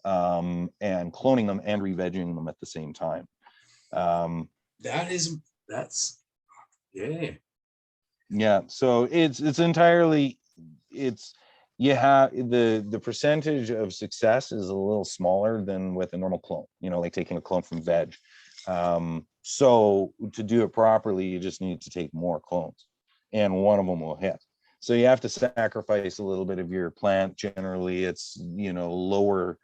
and cloning them and re-vegging them at the same time. That's yeah, so it's entirely, you have the percentage of success is a little smaller than with a normal clone, like taking a clone from veg. So to do it properly, you just need to take more clones and one of them will hit. So you have to sacrifice a little bit of your plant. Generally it's lower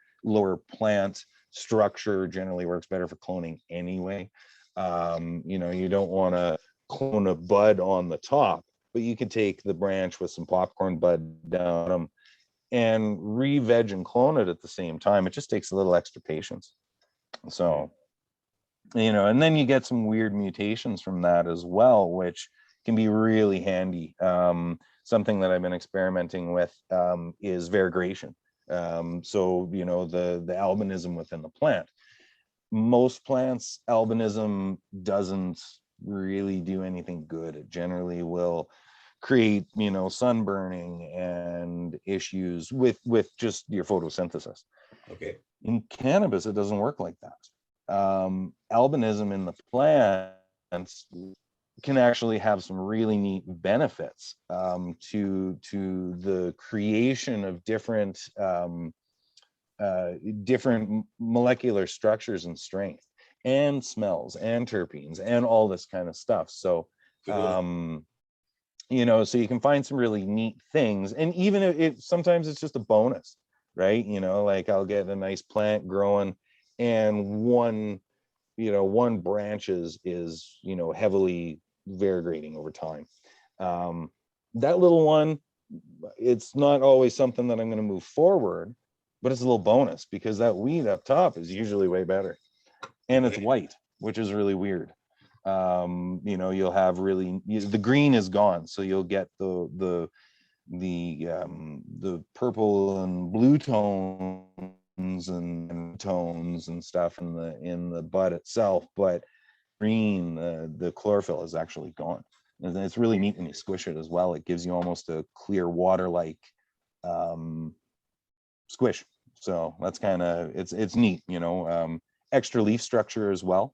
plant structure generally works better for cloning anyway. You don't want to clone a bud on the top, but you could take the branch with some popcorn bud down them and re-veg and clone it at the same time. It just takes a little extra patience. So, and then you get some weird mutations from that as well, which can be really handy. Something that I've been experimenting with is variegation. So, the albinism within the plant. Most plants, albinism doesn't really do anything good. It generally will create, sunburning and issues with just your photosynthesis. okay. In cannabis, it doesn't work like that. Albinism in the plants can actually have some really neat benefits to the creation of different molecular structures and strength and smells and terpenes and all this kind of stuff. So Cool. so you can find some really neat things, and even if it sometimes it's just a bonus, right? Like I'll get a nice plant growing and one branch is heavily variegating over time. That little one, it's not always something that I'm going to move forward, but it's a little bonus because that weed up top is usually way better, and it's white, which is really weird. You'll have the green is gone, so you'll get the purple and blue tones and tones and stuff in the bud itself, but green, the chlorophyll is actually gone. And it's really neat when you squish it as well. It gives you almost a clear water-like squish. So that's kind of, it's neat, extra leaf structure as well.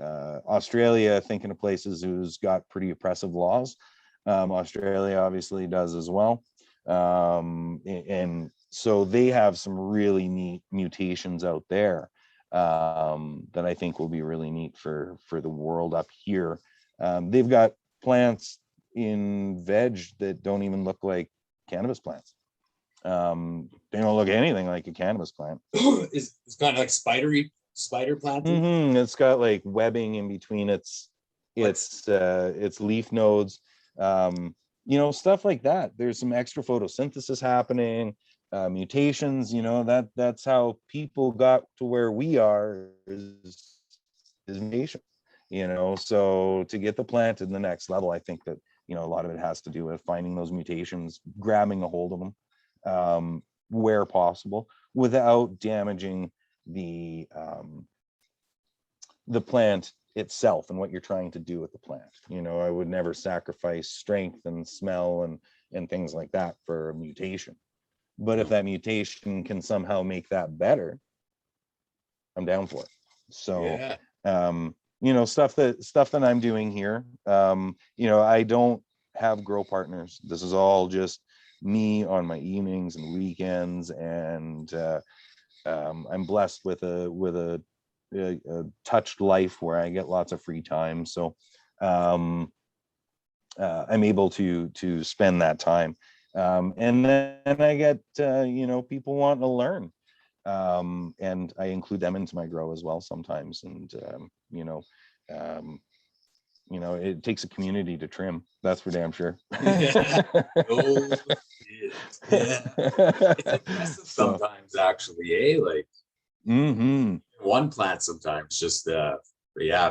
Australia, thinking of places who's got pretty oppressive laws. Australia obviously does as well. And so they have some really neat mutations out there that I think will be really neat for the world up here. They've got plants in veg that don't even look like cannabis plants. They don't look anything like a cannabis plant. It's kind of like spider plant. It's got like webbing in between its leaf nodes, stuff like that. There's some extra photosynthesis happening, mutations. That's how people got to where we are is mutation. So to get the plant to the next level, I think that a lot of it has to do with finding those mutations, grabbing a hold of them where possible without damaging the plant itself and what you're trying to do with the plant. I would never sacrifice strength and smell and things like that for a mutation. But if that mutation can somehow make that better, I'm down for it. So yeah. Stuff that I'm doing here, I don't have grow partners. This is all just me on my evenings and weekends, and I'm blessed with a touched life where I get lots of free time. So I'm able to spend that time. And then I get people wanting to learn. And I include them into my grow as well sometimes. And it takes a community to trim. That's for damn sure. Yeah. Oh, shit. Yeah. It's impressive sometimes, actually, eh? Like one plant sometimes just yeah,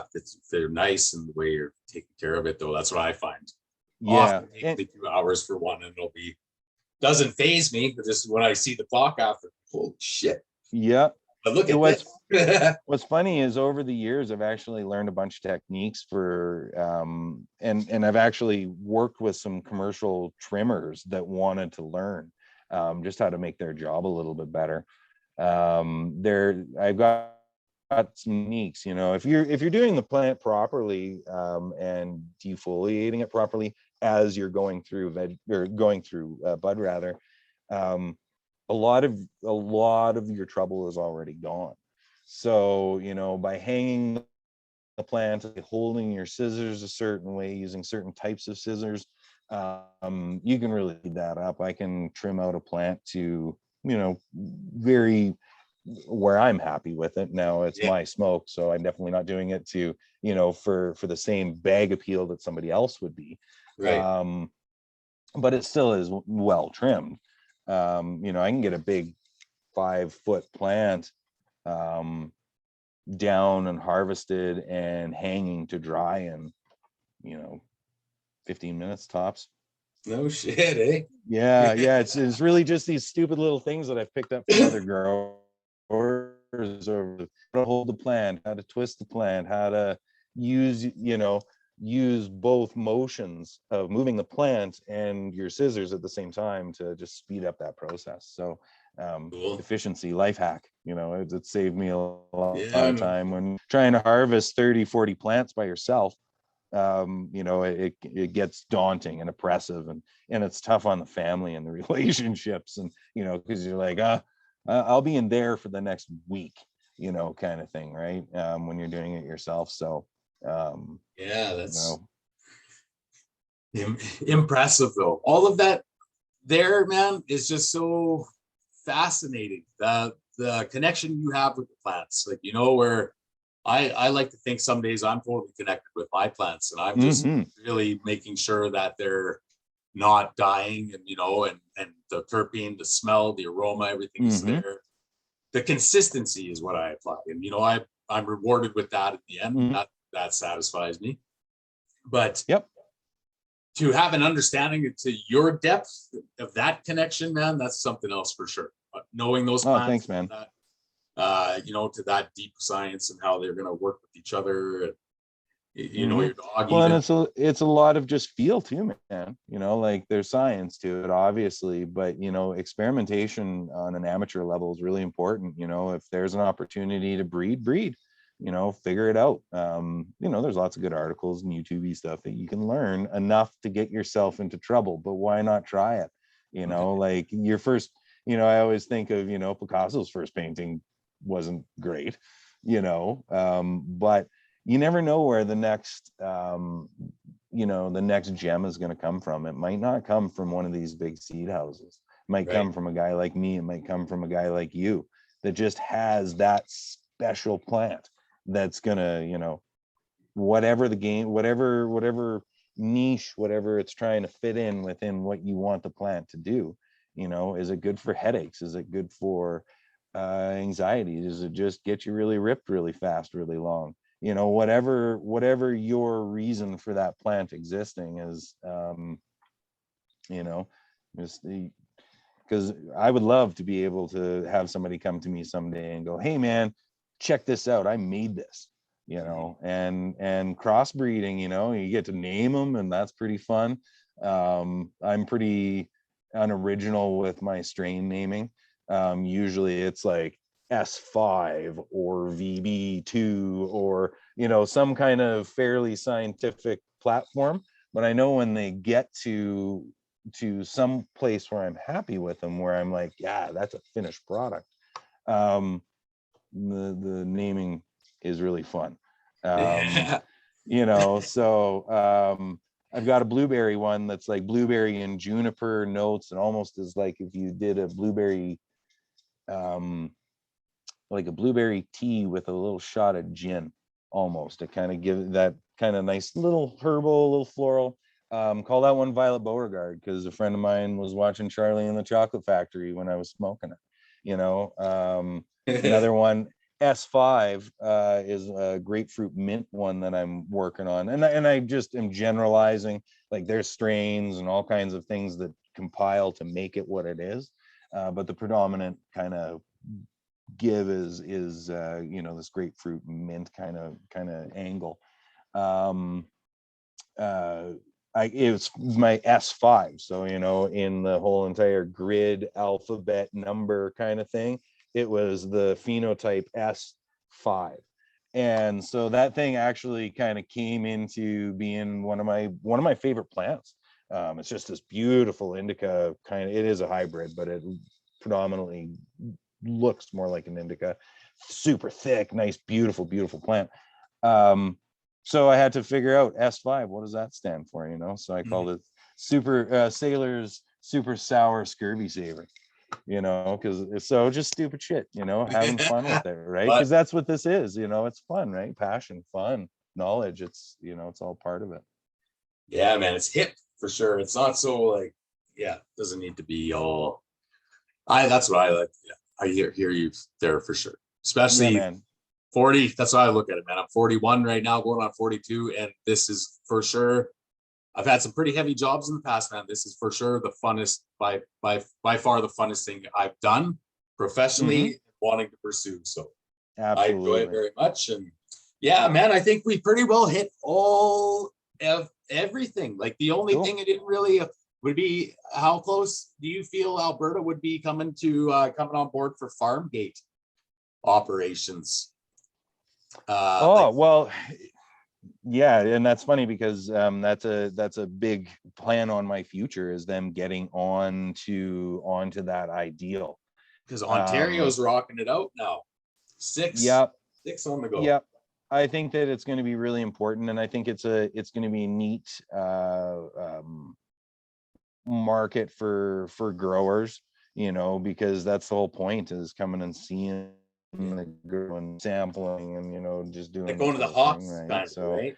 they're nice in the way you're taking care of it, though. That's what I find. Yeah. Often it takes me 2 hours for one, and it'll be doesn't phase me, but just when I see the clock after, holy shit. Yeah. But look at this. What's funny is over the years I've actually learned a bunch of techniques for and I've actually worked with some commercial trimmers that wanted to learn just how to make their job a little bit better. I've got some techniques, if you're doing the plant properly and defoliating it properly as you're going through bud rather, a lot of your trouble is already gone. So by hanging the plant, holding your scissors a certain way, using certain types of scissors, you can really speed that up. I can trim out a plant to very where I'm happy with it. Now it's my smoke, so I'm definitely not doing it to for the same bag appeal that somebody else would be, right. but it still is well trimmed. I can get a big 5-foot plant down and harvested and hanging to dry in 15 minutes tops. No shit, eh? Yeah, it's really just these stupid little things that I've picked up from other growers over how to hold the plant, how to twist the plant, how to use both motions of moving the plant and your scissors at the same time to just speed up that process. So Cool. efficiency, life hack, it saved me a lot of No. time when trying to harvest 30-40 plants by yourself. It gets daunting and oppressive, and it's tough on the family and the relationships, and because you're like, I'll be in there for the next week, kind of thing, right? When you're doing it yourself. So yeah, that's impressive, though. All of that there, man, is just so fascinating. The connection you have with the plants, like where I like to think some days I'm totally connected with my plants, and I'm just really making sure that they're not dying, and and the terpene, the smell, the aroma, everything's there. The consistency is what I apply, and I'm rewarded with that at the end. That satisfies me. But to have an understanding to your depth of that connection, man, that's something else for sure. Knowing those plants, thanks, man. To that deep science and how they're going to work with each other. Your dog. Well, and it's a lot of just feel too, man. Like there's science to it, obviously, but experimentation on an amateur level is really important. If there's an opportunity to breed, figure it out. There's lots of good articles and YouTube stuff that you can learn enough to get yourself into trouble, but why not try it? Like your first, I always think of, Picasso's first painting wasn't great, but you never know where the next the next gem is going to come from. It might not come from one of these big seed houses. It might come from a guy like me. It might come from a guy like you that just has that special plant that's gonna whatever the game, whatever niche, whatever it's trying to fit in within what you want the plant to do. Is it good for headaches? Is it good for anxiety? Does it just get you really ripped really fast, really long? Whatever your reason for that plant existing is, just because I would love to be able to have somebody come to me someday and go, hey man, check this out, I made this, and crossbreeding, you get to name them, and that's pretty fun. I'm pretty unoriginal with my strain naming. Usually it's like S5 or VB2 or some kind of fairly scientific platform, but I know when they get to some place where I'm happy with them, where I'm like, yeah, that's a finished product, the naming is really fun. Yeah. You know, so I've got a blueberry one that's like blueberry and juniper notes, and almost as like if you did a blueberry, like a blueberry tea with a little shot of gin, almost. It kind of gives that kind of nice little herbal, little floral. Call that one Violet Beauregard, because a friend of mine was watching Charlie and the Chocolate Factory when I was smoking it. You know, another one, S5, is a grapefruit mint one that I'm working on, and I just am generalizing. Like there's strains and all kinds of things that compile to make it what it is, but the predominant kind of give is you know, this grapefruit mint kind of angle. It's my S5, so you know, in the whole entire grid alphabet number kind of thing, it was the phenotype S5, and so that thing actually kind of came into being one of my favorite plants. It's just this beautiful indica kind of, it is a hybrid, but it predominantly looks more like an indica, super thick, nice, beautiful plant. So I had to figure out S5, what does that stand for, you know? So I called it super Sailor's super sour scurvy saver, you know, because it's so just stupid shit, you know, having fun with it, right? Because that's what this is, you know, it's fun, right? Passion, fun, knowledge, it's, you know, it's all part of it. Yeah, man, it's hip for sure. It's not so like, yeah, it doesn't need to be all. That's what I like. Yeah, I hear you there for sure. Especially Yeah, man. 40. That's how I look at it, man. I'm 41 right now, going on 42, and this is for sure. I've had some pretty heavy jobs in the past, man. This is for sure the funnest, by far the funnest thing I've done professionally, wanting to pursue. So I enjoy it very much. And yeah, man, I think we pretty well hit all of everything. Like the only thing I didn't really would be, how close do you feel Alberta would be coming on board for farm gate operations? Well, yeah, and that's funny because that's a big plan on my future, is them getting onto that ideal. Because Ontario's rocking it out now. Six on the go. Yep. I think that it's going to be really important, and I think it's going to be a neat market for growers, you know, because that's the whole point, is coming and seeing the grow and sampling, and you know, just doing like going to the hops thing, right? kind of, So right?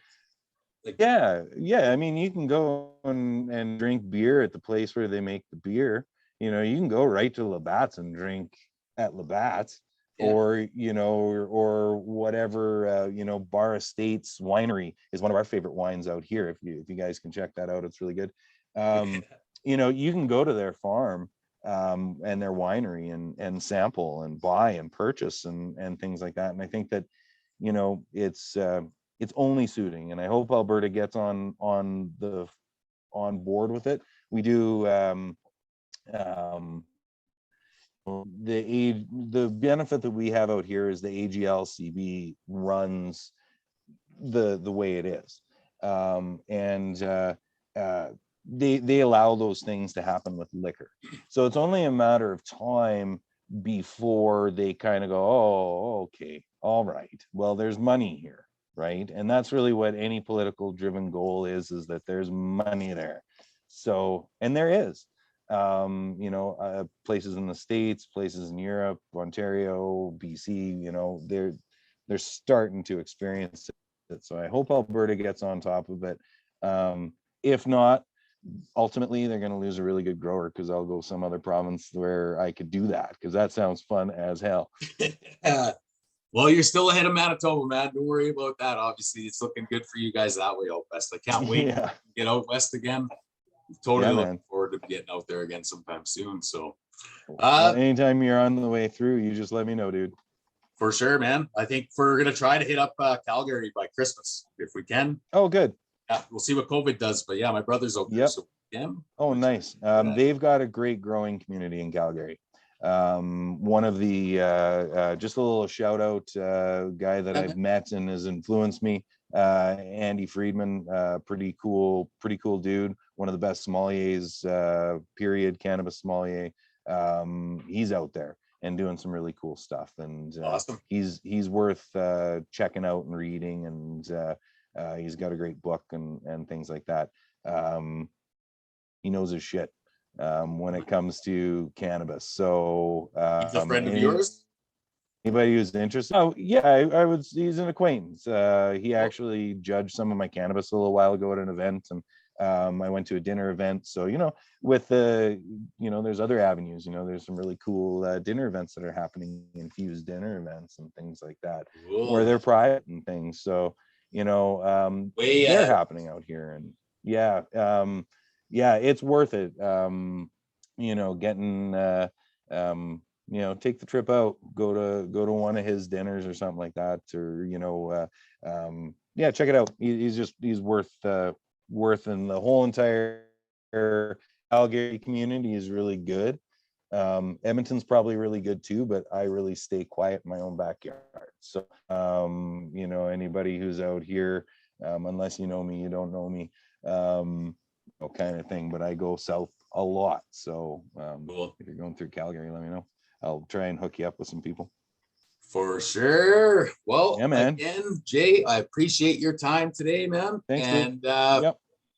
Like, yeah, I mean, you can go and drink beer at the place where they make the beer, you know. You can go right to Labatt's and drink at Labatt's, or you know, or whatever, you know, Bar Estates Winery is one of our favorite wines out here. If you guys can check that out, it's really good. You know, you can go to their farm and their winery and sample and buy and purchase and things like that. And I think that, you know, it's only suiting, and I hope Alberta gets on board with it. We do the benefit that we have out here is the AGLCB runs the way it is, and they allow those things to happen with liquor. So it's only a matter of time before they kind of go, oh, okay, all right, well, there's money here, right? And that's really what any political driven goal is that there's money there. So, and there is, you know, places in the States, places in Europe, Ontario, BC, you know, they're starting to experience it. So I hope Alberta gets on top of it. If not, ultimately they're going to lose a really good grower, because I'll go some other province where I could do that, because that sounds fun as hell. Well, you're still ahead of Manitoba, man. Don't worry about that. Obviously, it's looking good for you guys that way out west. I can't wait to get out west again. Totally looking forward to getting out there again sometime soon. So anytime you're on the way through, you just let me know, dude. For sure, man. I think we're gonna try to hit up Calgary by Christmas if we can. Oh, good. Yeah, we'll see what COVID does, but yeah, my brother's out there. So oh, nice. They've got a great growing community in Calgary. One of the just a little shout out guy that I've met and has influenced me, Andy Friedman, pretty cool dude, one of the best sommeliers, period, cannabis sommelier. He's out there, and doing some really cool stuff. And Awesome. He's worth checking out and reading, and he's got a great book and things like that. He knows his shit when it comes to cannabis. So He's a friend of yours? Anybody who's interested? Oh yeah, I would. He's an acquaintance. He actually judged some of my cannabis a little while ago at an event, and I went to a dinner event. So with the there's other avenues. There's some really cool dinner events that are happening, infused dinner events and things like that, where they're private and things. So they're happening out here, and yeah, it's worth it. Getting take the trip out, go to one of his dinners or something like that, or check it out. He's worth in the whole entire Calgary community is really good. Edmonton's probably really good too, but I really stay quiet in my own backyard. So anybody who's out here, unless you know me, you don't know me, kind of thing. But I go south a lot. So cool. If you're going through Calgary, let me know. I'll try and hook you up with some people. For sure. Well, yeah, man. Again, Jay, I appreciate your time today, man. Thanks, and yep.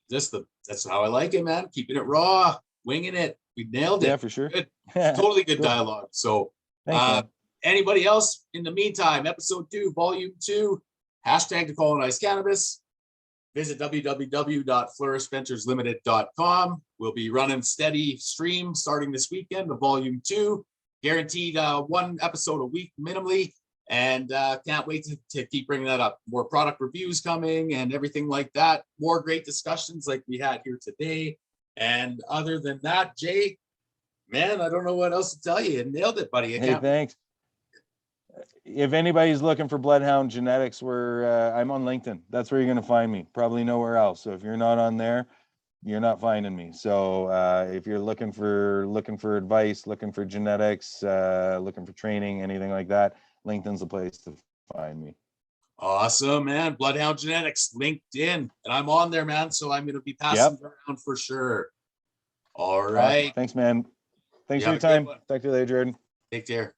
That's how I like it, man. Keeping it raw, winging it. We nailed it. Yeah, for sure. Good. Totally good dialogue. So thanks, anybody else in the meantime, episode 2, volume 2, #decolonizecannabis. Visit www.flourishventureslimited.com. We'll be running steady stream starting this weekend of volume 2. Guaranteed 1 episode a week minimally, and can't wait to keep bringing that up. More product reviews coming and everything like that. More great discussions like we had here today. And other than that, Jay, man, I don't know what else to tell you. You nailed it, buddy. Thanks. If anybody's looking for Bloodhound genetics, I'm on LinkedIn. That's where you're going to find me. Probably nowhere else. So if you're not on there, you're not finding me. So if you're looking for advice, looking for genetics, looking for training, anything like that, LinkedIn's the place to find me. Awesome, man. Bloodhound Genetics, LinkedIn. And I'm on there, man. So I'm going to be passing around for sure. All right. Thanks, man. Thanks for your time. Talk to you later, Jordan. Take care.